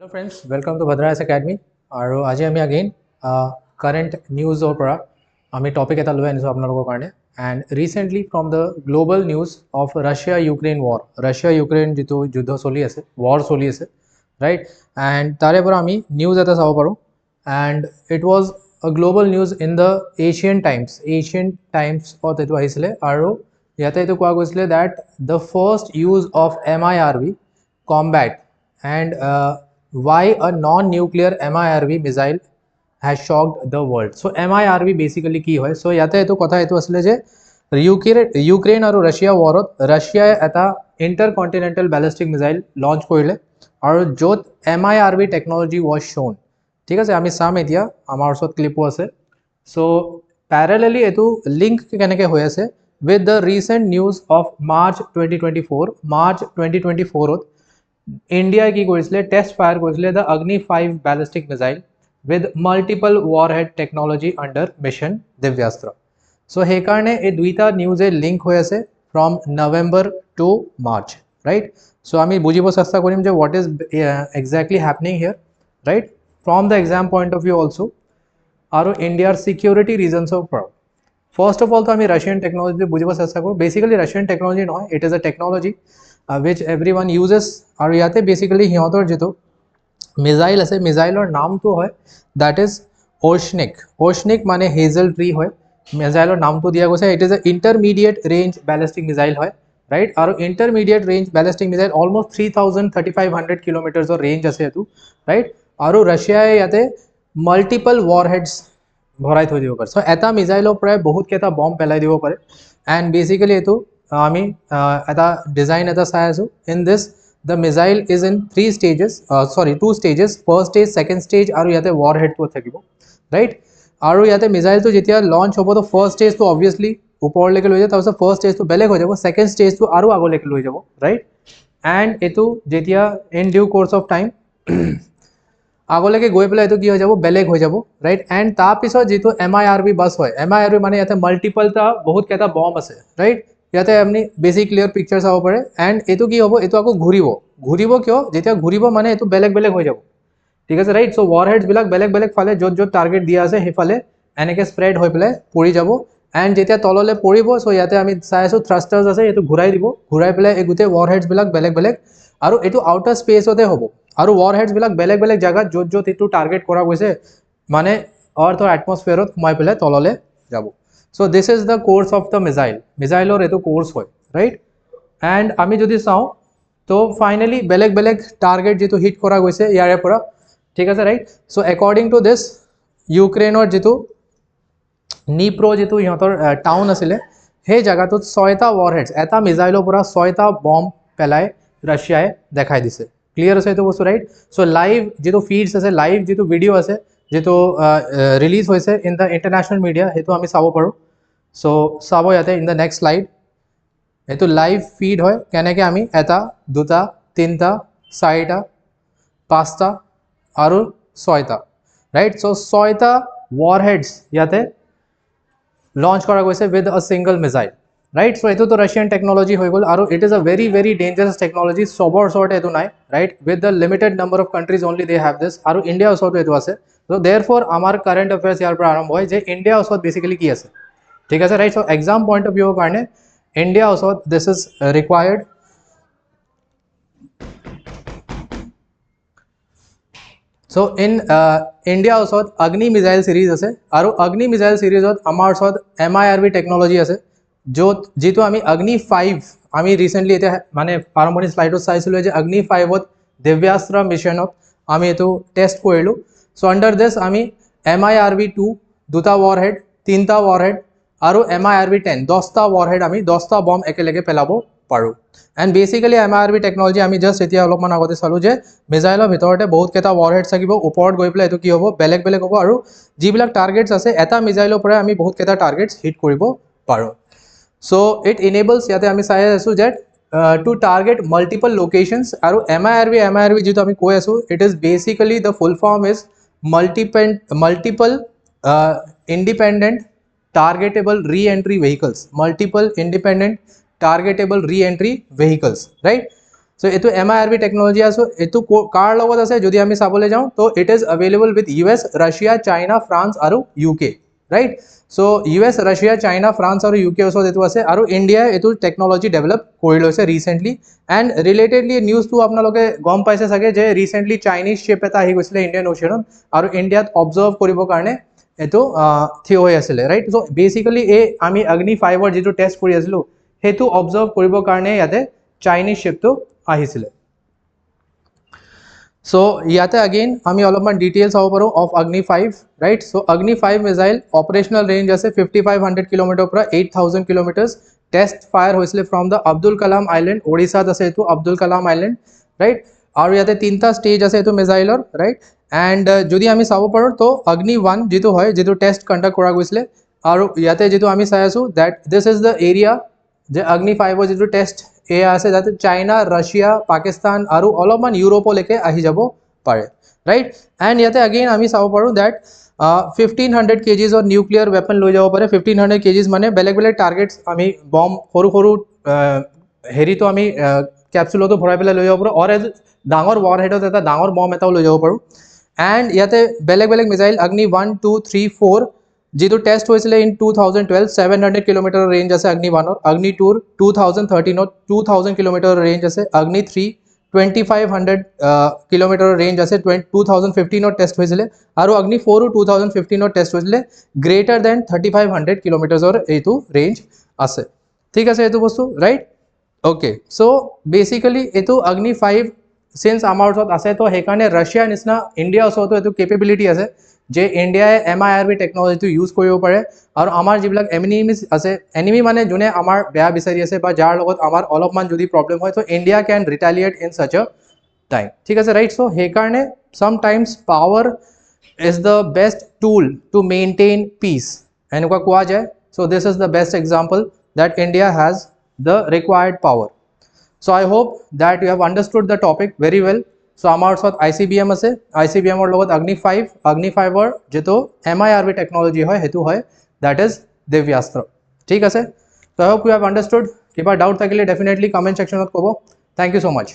Hello friends, welcome to Bhadra Academy. আৰু আজি আমি again current news পৰা আমি topic এটা লৈ আনিছো আপোনালোকৰ কাৰণে and recently from the global news of Russia Ukraine war, Russia Ukraine যিটো যুদ্ধ চলি আছে, war চলি আছে, right? and তাৰে পৰা আমি news এটা চাব পাৰো and it was a global news in the Asian Times অত এইটো আহিছিলে আৰু ইয়াতে এইটো কোৱা গৈছিলে that the first use of MIRV combat and why a non-nuclear MIRV missile has shocked the world. So MIRV basically কি হয়? So ইয়াতে এইটো কথা এইটো আছিলে যে ইউক্ৰেইন আৰু ৰাছিয়া ৱাৰত ৰাছিয়াই এটা ইণ্টাৰকণ্টিনেণ্টেল বেলিষ্টিক মিছাইল লঞ্চ কৰিলে আৰু য'ত MIRV টেকনলজি ৱাজ shown. ঠিক আছে, আমি চাম এতিয়া, আমাৰ ওচৰত ক্লিপো আছে. So parallelly এইটো লিংক কেনেকৈ হৈ আছে with the recent news of March 2024 to India কি কৰিছিলে টেষ্ট ফায়াৰ কৰিছিলে the Agni 5 ballistic missile with multiple warhead technology under mission Divyastra. So সেইকাৰণে এই দুইটা নিউজে লিংক হৈ আছে from November to March, right? So আমি বুজিব চেষ্টা কৰিম যে what is exactly happening here, right? From the exam point of view also আৰু India's security reasons of পৰা. First of all তো আমি Russian technology বুজিব চেষ্টা কৰোঁ. Basically Russian technology নহয়, it is a technology which everyone uses আৰু ইয়াতে বেসিক্যালি হিহঁতৰ যেটো মিসাইল আছে মিসাইলৰ নামটো হয় that is oceanic মানে হেজেল ট্ৰি হয় মিসাইলৰ নামটো দিয়া গৈছে it is a intermediate range ballistic missile হয় right আৰু intermediate range ballistic missile almost 3500 kilometers of range আছে এটো right আৰু ৰাছিয়াই ইয়াতে multiple warheads ভৰাই থৈ দিব পাৰে so এটা মিসাইলৰ প্ৰায় বহুত কেটা বম্ব পেলাই দিব পাৰে and basically এটো আমি এটা ডিজাইন এটা চাই আছো in this the missile is in two stages first stage second stage আৰু ইয়াতে warhead তো থাকিব right আৰু ইয়াতে মিসাইল তো যেতিয়া লঞ্চ হ'ব তো ফাৰ্স্ট স্টেজ তো obviously ওপৰলৈকে লৈ যায় তাৰপিছত ফাৰ্স্ট স্টেজ তো বেলেগ হৈ যাব সেকেন্ড স্টেজ তো আৰু আগলৈকে লৈ যাব right and এটো যেতিয়া in due course of time আগলৈকে গৈ পেলাই এটো কি হৈ যাব বেলেগ হৈ যাব right and তাৰ পিছত যেটো MIRV বাস হয় MIRV মানে ইয়াতে মাল্টিপল টা বহুত কেটা বম্ব আছে right ইয়াতে আপনি বেসিক ক্লিয়ার পিকচার চাব পাৰে এন্ড এটো কি হ'ব এটো আকৌ ঘুৰিব কিয় যেতিয়া ঘুৰিব মানে এটো বেলেগ হৈ যাব ঠিক আছে ৰাইট সো ওয়াৰহেডস বিলাক বেলেগ ফালে য'ত টাৰ্গেট দিয়া আছে হেফালে এনেকে স্প্ৰেড হৈ পেলাই পৰি যাব এন্ড যেতিয়া তললে পৰিব সো ইয়াতে আমি চাই আছো থ্ৰাষ্টাৰ্স আছে এটো ঘুৰাই দিব ঘুৰাই পেলাই এই গুটে ওয়াৰহেডস বিলাক বেলেগ আৰু এটো আউটাৰ স্পেসতে হ'ব আৰু ওয়াৰহেডস বিলাক বেলেগ জায়গা য'ত এটো টাৰ্গেট কৰা গৈছে মানে আৰ্থৰ এটমস্ফিয়াৰত সোমাই পেলাই তললে যাব. So this is the course of the missile or eto course hoy right and ami jodi sao to finally beleg target jeto hit kora goise yare pora thik ase right so according to this Ukraine or jeto Dnipro jeto ihotor town asile he jaga to 6 ta warheads eta missile pura 6 ta bomb pelai Russia e dekhai dise clear ase to bostu right so live jeto feeds ase live jeto video ase যেটো release হৈছে in the international media হেতু আমি চাব পাৰো so চাব ইয়াতে in the next slide এটো live feed হয় কেনেকে আমি এটা দুটা তিনটা চাৰিটা পাঁচটা আৰু ছয়টা ৰাইট সো ছয়টা ওয়াৰহেডস ইয়াতে লঞ্চ কৰা গৈছে with a single missile right so eto to Russian technology hoy gol aru it is a very dangerous technology sobor sort eto nai right with the limited number of countries only they have this aru India also eto ase so therefore amar current affairs yar par arambh hoy je India also basically ki ase thik ase right so exam point of view karone India also this is required so in India also Agni missile series ase aru Agni missile series ot amar sot MIRV technology ase যেটো আমি Agni 5 আমি recently এটা মানে আৰম্ভণি স্লাইডত চাইছিলো যে Agni 5 ত দিব্যাস্ত্ৰা মিশনত আমি এটো টেস্ট কৰিলো সো আন্ডাৰ দিস আমি MIRV 2 দুটা ওয়াৰহেড তিনটা ওয়াৰহেড আৰু MIRV 10 10টা ওয়াৰহেড আমি 10টা বম্ব একেলগে পেলাব পাৰো এন্ড বেসিক্যালি MIRV টেকনলজি আমি জাস্ট এতিয়া অলপমান আগতে চালো যে মিসাইলৰ ভিতৰতে বহুত কেটা ওয়াৰহেড থাকিব ওপৰত গৈ পেলাই এটো কি হ'ব বেলেগ হ'ব আৰু যিবিলাক টাৰ্গেটস আছে এটা মিসাইলৰ পৰা আমি বহুত কেটা টাৰ্গেটস হিট কৰিব পাৰো so it enables yate ami sai asu that to target multiple locations aru MIRV jeto ami koi asu it is basically the full form is multiple independent targetable re-entry vehicles right so এইটো MIRV technology আছে, এইটো কাৰ লগত আছে যদি আমি চাবলৈ যাওঁ তো it is available with US, Russia, China, France আৰু UK, right. So US, Russia, China, France আৰু UK ওচৰত এইটো আছে আৰু ইণ্ডিয়াই এইটো টেকনলজি ডেভেলপ কৰি লৈছে ৰিসেন্টলি। এণ্ড ৰিলেটেডলি নিউজটো আপোনালোকে গম পাইছে চাগে যে ৰিসেন্টলি চাইনিজ শ্বিপ এটা আহি গৈছিলে ইণ্ডিয়ান অ'চিয়ানত আৰু ইণ্ডিয়াত অবজাৰ্ভ কৰিবৰ কাৰণে এইটো থিয় হৈ আছিলে, ৰাইট। সো বেসিক্যালি এই আমি অগ্নি 5ৰ যেটো টেষ্ট কৰি আছিলো হেতু অবজাৰ্ভ কৰিবৰ কাৰণে ইয়াতে চাইনিজ শ্বিপটো আহিছিলে। সো ইয়াতে अगेन আমি অলপমান ডিটেইলছ চাব পাৰো of Agni 5, right. So Agni 5 missile operational range আছে 5500 কিলোমিটাৰ পৰা 8000 কিলোমিটাৰ্স। টেষ্ট ফায়াৰ হৈছিলে from the Abdul Kalam island, ওড়িশাত আছে এইটো আব্দুল কালাম আইল্যান্ড, ৰাইট। আৰু ইয়াতে তিনটা ষ্টেজ আছে এইটো মিসাইলৰ, ৰাইট। এণ্ড যদি আমি চাব পাৰো তো অগ্নি 1 যেটো হয় যেটো টেষ্ট কন্ডাক্ট কৰা গৈছিলে আৰু ইয়াতে যেটো আমি চাই আছো that this is the area যে অগ্নি 5ৰ যেটো টেষ্ট এয়া আছে যাতে চাইনা, ৰাছিয়া, পাকিস্তান আৰু অলপমান ইউৰোপলৈকে আহি যাব পাৰে, ৰাইট। এণ্ড ইয়াতে अगेन আমি চাব পাৰো that 1500 kgs of nuclear weapon লৈ যাব পাৰে। 1500 kgs মানে বেলেগ বেলেগ টাৰ্গেটস আমি বম সৰু সৰু হেৰিটো আমি ক্যাপসুলতো ভৰাই পেলাই লৈ যাব পাৰো আৰু ডাঙৰ ৱাৰহেডত এটা ডাঙৰ বম এটাও লৈ যাব পাৰো। এণ্ড ইয়াতে বেলেগ বেলেগ মিসাইল অগ্নি 1, 2, 3, 4 যেটো টেষ্ট হৈছিলে ইন 2012 700 কিলোমিটাৰ ৰেঞ্জ আছে অগ্নি 1ৰ। অগ্নি 2 2013 2000 কিলোমিটাৰ ৰেঞ্জ আছে। অগ্নি 3 2500 কিলোমিটাৰ ৰেঞ্জ আছে 2015 টেষ্ট হৈছিলে আৰু অগ্নি 4 2015 টেষ্ট হৈছিলে গ্ৰেটাৰ দেন 3500 কিলোমিটাৰৰ এইটো ৰেঞ্জ আছে, ঠিক আছে এইটো বস্তু, ৰাইট। ওকে, সো বেসিক্যালি এইটো অগ্নি 5 সিন্স আমাৰ ওচৰত আছে তো সেইকাৰণে ৰাছিয়া নিচিনা ইণ্ডিয়া ওচৰতো এইটো কেপেবিলিটি আছে যে ইণ্ডিয়াই MIRV টেকনলজিটো ইউজ কৰিব পাৰে আৰু আমাৰ যিবিলাক এনিমিজ আছে, এনিমি মানে যোনে আমাৰ বেয়া বিচাৰি আছে বা যাৰ লগত আমাৰ অলপমান যদি প্ৰব্লেম হয় তো India can ৰিটালিয়েট in such a time, ঠিক আছে, ৰাইট। সো সেইকাৰণে sometimes power is the best tool to maintain peace এনেকুৱা কোৱা যায়। So this is the best example that India has the required power. So I hope that you have understood the topic very well. So আমাৰ ওচৰত ICBM আছে, ICBMৰ লগত অগ্নি 5, অগ্নি 5ৰ যেটো MIRV technology হয় হেতু হয় that is দিব্যাস্ত্ৰ, ঠিক আছে। So I hope you have understood. কিবা ডাউট থাকিলে ডেফিনেটলি কমেন্ট সেকশনত ক'ব। Thank you so much.